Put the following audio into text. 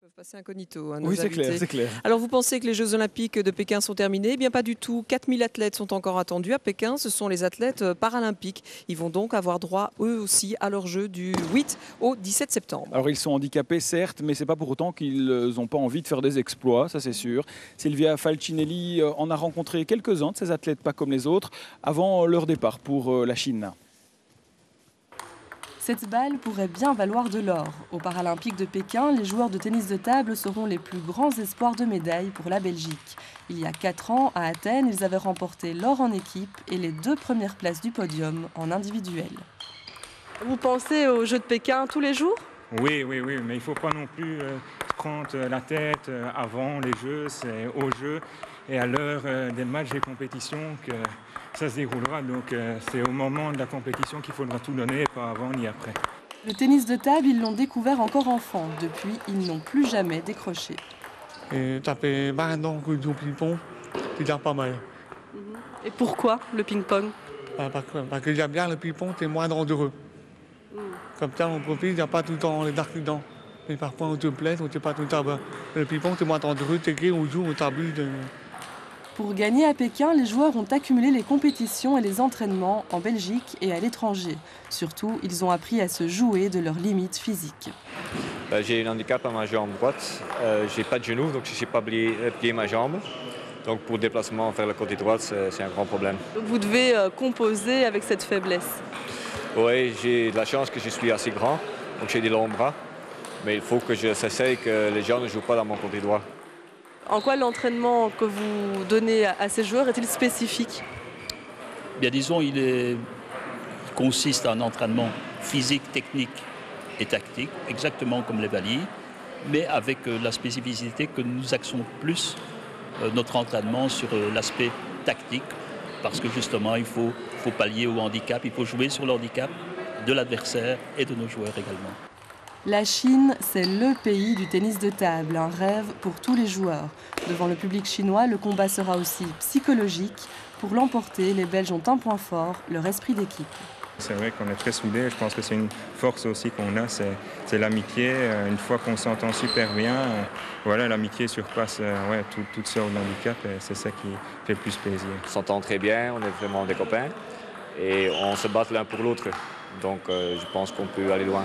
Peuvent passer incognito, hein, Oui, nos c'est clair, invités. c'est clair. Alors vous pensez que les Jeux Olympiques de Pékin sont terminés? Eh bien pas du tout. 4000 athlètes sont encore attendus à Pékin. Ce sont les athlètes paralympiques. Ils vont donc avoir droit eux aussi à leurs Jeux du 8 au 17 septembre. Alors ils sont handicapés certes, mais c'est pas pour autant qu'ils n'ont pas envie de faire des exploits, ça c'est sûr. Sylvia Falcinelli en a rencontré quelques-uns de ces athlètes pas comme les autres avant leur départ pour la Chine. Cette balle pourrait bien valoir de l'or. Aux Paralympiques de Pékin, les joueurs de tennis de table seront les plus grands espoirs de médailles pour la Belgique. Il y a 4 ans, à Athènes, ils avaient remporté l'or en équipe et les 2 premières places du podium en individuel. Vous pensez aux Jeux de Pékin tous les jours? Oui, mais il ne faut pas non plus prendre la tête avant les Jeux, c'est aux Jeux et à l'heure des matchs et compétitions que ça se déroulera. Donc c'est au moment de la compétition qu'il faudra tout donner, pas avant ni après. Le tennis de table, ils l'ont découvert encore enfant. Depuis, ils n'ont plus jamais décroché. Et ça fait 20 ans que je joue au ping-pong, c'est déjà pas mal. Et pourquoi le ping-pong? Parce que j'aime bien le ping-pong, c'est moins dangereux. Comme ça, on profite, il n'y a pas tout le temps les accidents. Mais parfois, on se blesse, on ne sait pas tout le temps. Le ping-pong, c'est moins dangereux, c'est que on joue, on s'abuse. Pour gagner à Pékin, les joueurs ont accumulé les compétitions et les entraînements en Belgique et à l'étranger. Surtout, ils ont appris à se jouer de leurs limites physiques. J'ai un handicap à ma jambe droite. J'ai pas de genou, donc je ne sais pas plier ma jambe. Donc pour le déplacement vers le côté droit, c'est un grand problème. Donc vous devez composer avec cette faiblesse. Oui, j'ai de la chance que je suis assez grand, donc j'ai des longs bras. Mais il faut que je s'essaye que les gens ne jouent pas dans mon côté droit. En quoi l'entraînement que vous donnez à ces joueurs est-il spécifique? Bien disons, il consiste en un entraînement physique, technique et tactique, exactement comme les valiers, mais avec la spécificité que nous axons plus notre entraînement sur l'aspect tactique, parce que justement, il faut pallier au handicap, il faut jouer sur le handicap de l'adversaire et de nos joueurs également. La Chine, c'est le pays du tennis de table, un rêve pour tous les joueurs. Devant le public chinois, le combat sera aussi psychologique. Pour l'emporter, les Belges ont un point fort, leur esprit d'équipe. C'est vrai qu'on est très soudés, je pense que c'est une force aussi qu'on a, c'est l'amitié. Une fois qu'on s'entend super bien, voilà, l'amitié surpasse toutes sortes d'handicaps et c'est ça qui fait le plus plaisir. On s'entend très bien, on est vraiment des copains et on se bat l'un pour l'autre. Donc je pense qu'on peut aller loin.